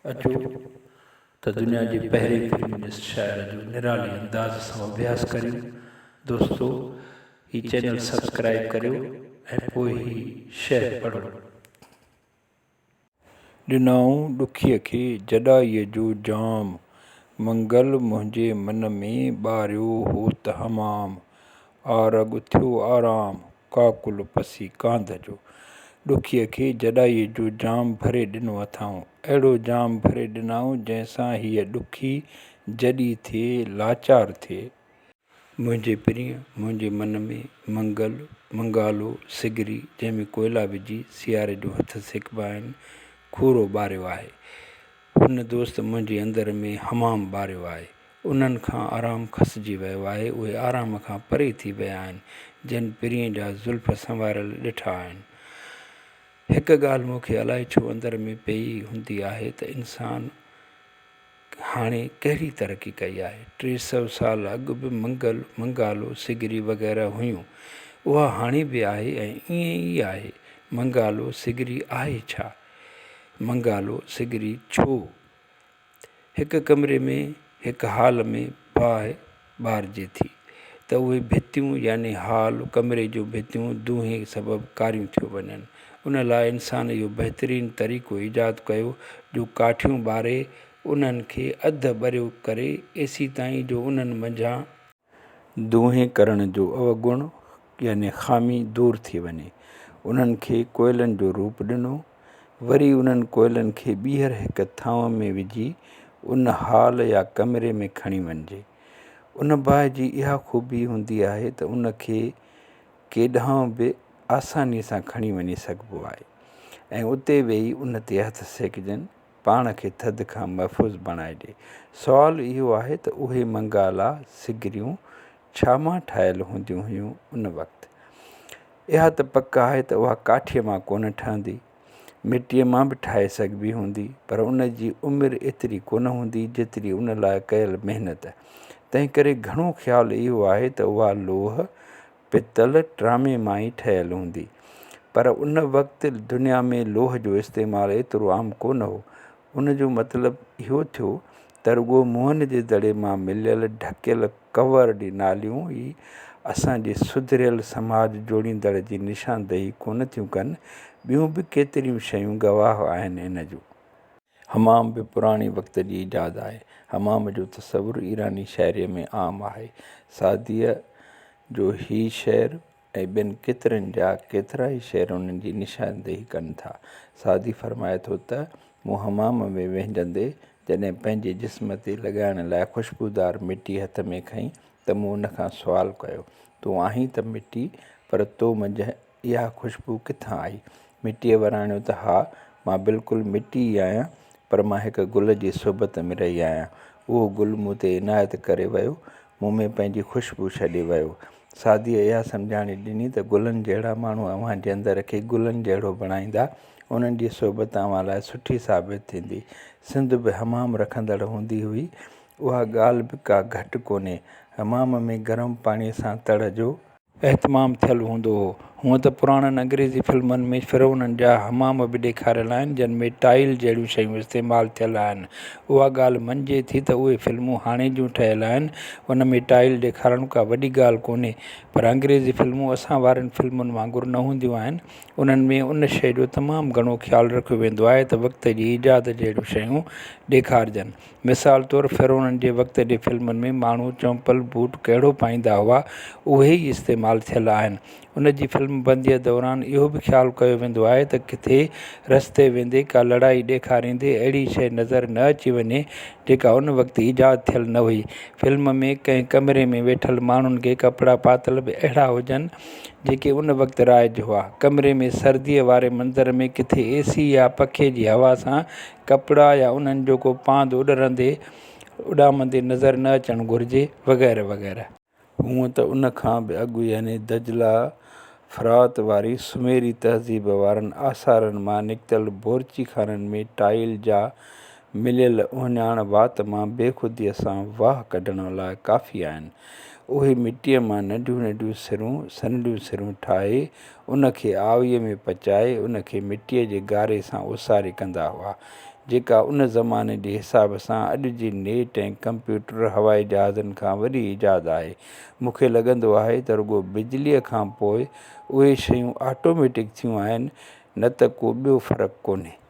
अचो त दुनिया जे पहिरें फिल्म जे शाइर जो निराली अंदाज़ सां अभ्यास करियो। दोस्तो, ही चैनल सब्सक्राइब करियो ऐं पोइ ही शेयर पढ़ो। ॾिनऊं ॾुखीअ खे जॾाईअ जो जाम, मंगल मुंहिंजे मन में ॿारियो हो त हमाम। आरग थियो आराम, काकुल पसी कांध जो। ॾुखीअ खे जॾाईअ जो जाम भरे ॾिनो अथऊं, अहिड़ो जाम भरे ॾिनऊं जंहिंसां हीअ ॾुखी जॾी थिए लाचार थिए। मुंहिंजे प्रिय मुंहिंजे मन में मंगल मंगालो सिगरी, जंहिंमें कोयला विझी सियारे जो हथ सेकबा आहिनि, खूरो ॿारियो आहे। हुन दोस्त मुंहिंजे अंदर में हमाम ॿारियो आहे। उन्हनि खां आराम खसिजी वियो आहे, उहे आराम खां परे थी विया आहिनि, जिन पिरीअ जा ज़ुल्फ़ संवारियल ॾिठा आहिनि। हिकु ॻाल्हि मूंखे अलाए छो अंदर में पई हूंदी आहे त इंसान हाणे कहिड़ी तरक़ी कई आहे। 300 साल अॻु बि मंगल मंगालो सिगरी वग़ैरह हुयूं, उहा हाणे बि आहे ऐं ईअं ई आहे। मंगालो सिगरी आहे छा? मंगालो सिगरी छो? हिकु कमरे में हिकु हाल में बाहि ॿारिजे थी त उहे भितियूं यानी हाल कमरे जूं भितियूं दूंहें सबबु कारियूं थियूं वञनि। उन लाइ इंसान इहो बहितरीनु तरीक़ो ईजादु कयो जो काठियूं ॿारे उन्हनि खे अधु ॿरियो करे एसी ताईं जो उन्हनि मंझां दूंहें करण जो अवगुण यानी ख़ामी दूर थी वञे। उन्हनि खे कोयलनि जो रूप ॾिनो, वरी उन्हनि कोयलनि खे ॿीहर हिकु थांव में विझी उन हाल या कमरे में खणी वञिजे। उन बाहि जी इहा ख़ूबी हूंदी आहे त उन खे केॾांहुं बि आसानीअ सां खणी वञी सघिबो आहे ऐं उते वेही उन ते हथ सेकजनि, पाण खे थधि खां महफ़ूज़ बणाए ॾे। सुवालु इहो आहे त उहे मंगाला सिगरियूं छा मां ठहियल हूंदियूं हुयूं उन वक़्तु? इहा त पक आहे त उहा काठीअ मां कोन ठहंदी, मिटीअ मां बि ठाहे सघिबी हूंदी, पर उन जी उमिरि एतिरी कोन हूंदी जेतिरी उन लाइ कयल महिनत। तंहिं करे घणो ख़्यालु इहो आहे त उहा लोह पितल ट्रामे मां ई ठहियल हूंदी, पर उन वक़्तु दुनिया में लोह जो इस्तेमालु एतिरो आम कोन हो। उन जो मतिलबु इहो थियो त रुॻो मुंहनि जे दड़े मां मिलियल ढकियल कवर ॾी नालियूं ई असांजे सुधरियल समाज जोड़ींदड़ जी निशानदेही कोन थियूं कनि, ॿियूं बि केतिरियूं शयूं गवाह आहिनि इन जूं। हमाम बि पुराणे वक़्त जी ईजाद आहे। हमाम जो तसवुरु ईरानी शाइरीअ में आम आहे। सादीअ जो ही शेर ऐं ॿियनि केतिरा ई शेर उन्हनि जी निशानदेही कनि था। सादी फरमाए थो त मूं हमाम में विहिजंदे जॾहिं पंहिंजे जिस्म ते लॻाइण लाइ ख़ुशबूदार मिटी हथ में खईं त मूं उन खां सुवालु कयो, तूं आहीं त मिटी, पर तो मंझि इहा ख़ुशबू किथां आई? मिटीअ वराणियो त हा, मां बिल्कुलु मिटी ई आहियां, पर मां हिकु गुल जी सोबत में रही आहियां। उहो गुल मूं ते इनायत करे वियो, मूं में पंहिंजी ख़ुशबू छॾे वियो। सादीअ इहा सम्झाणी ॾिनी त गुलनि जहिड़ा माण्हू अव्हां जे अंदर खे गुलनि जहिड़ो बणाईंदा, उन्हनि जी सोबत अव्हां लाइ सुठी साबित थींदी। सिंध बि हमाम रखंदड़ हूंदी हुई, उहा ॻाल्हि बि का घटि कोन्हे। हमाम में गरम पाणीअ सां तड़ जो एहतमाम थियल हूंदो हो। हूअं त पुराणनि अंग्रेज़ी फिल्मुनि में फ़िरौननि जा हमाम बि ॾेखारियल आहिनि, जिन में टाइल जहिड़ियूं शयूं इस्तेमालु थियल आहिनि। उहा ॻाल्हि मञिजे थी त उहे फिल्मूं हाणे जूं ठहियल आहिनि, उन में टाइल ॾेखारणु का वॾी ॻाल्हि कोन्हे, पर अंग्रेज़ी फिल्मूं असां वारनि फिल्मुनि वांगुरु न हूंदियूं आहिनि। उन्हनि में उन शइ जो तमामु घणो ख़्यालु रखियो वेंदो आहे त वक़्त जी ईजाद जहिड़ियूं शयूं ॾेखारिजनि। मिसाल तौरु फ़िरौननि जे वक़्त जे फिल्मुनि में माण्हू चम्पल बूट कहिड़ो पाईंदा हुआ, उहे ई इस्तेमालु थियल आहिनि। उन जी फिल्म बंदीअ दौरान इहो बि ख़्यालु कयो वेंदो आहे त किथे रस्ते वेंदे का लड़ाई ॾेखारींदे अहिड़ी शइ नज़र न अची वञे जेका उन वक़्तु ईजाद थियल न हुई। फिल्म में कंहिं कमरे में वेठल माण्हुनि खे कपिड़ा पातल बि अहिड़ा हुजनि जेके उन वक़्तु राइज हुआ। कमरे में सर्दीअ वारे मंज़र में किथे एसी या पखे जी हवा सां कपिड़ा या उन्हनि जो को पांध उॾामंदे नज़र न अचणु घुरिजे, वग़ैरह वग़ैरह। हूअं त उन खां बि अॻु यानी दजला फ़रात वारी सुमेरी तहज़ीब वारनि आसारनि मां निकितल बोरची खाननि में टाइल जा मिलियल उहिञाण वात मां बेख़ुदीअ सां वाह कढण लाइ काफ़ी आहिनि। उहे मिटीअ मां नंढियूं नंढियूं सनडियूं सिरूं ठाहे उन खे आवीअ में पचाए उन खे मिटीअ जे गारे सां उसारी कंदा हुआ। जेका उन ज़माने जे हिसाब सां अॼु जी नेट ऐं कंप्यूटर हवाई जहाज़नि खां वॾी ईजाद आहे। मूंखे लॻंदो आहे त रुॻो बिजलीअ खां पोइ उहे शयूं ऑटोमेटिक थियूं आहिनि, न त को ॿियो फ़र्क़ु कोन्हे।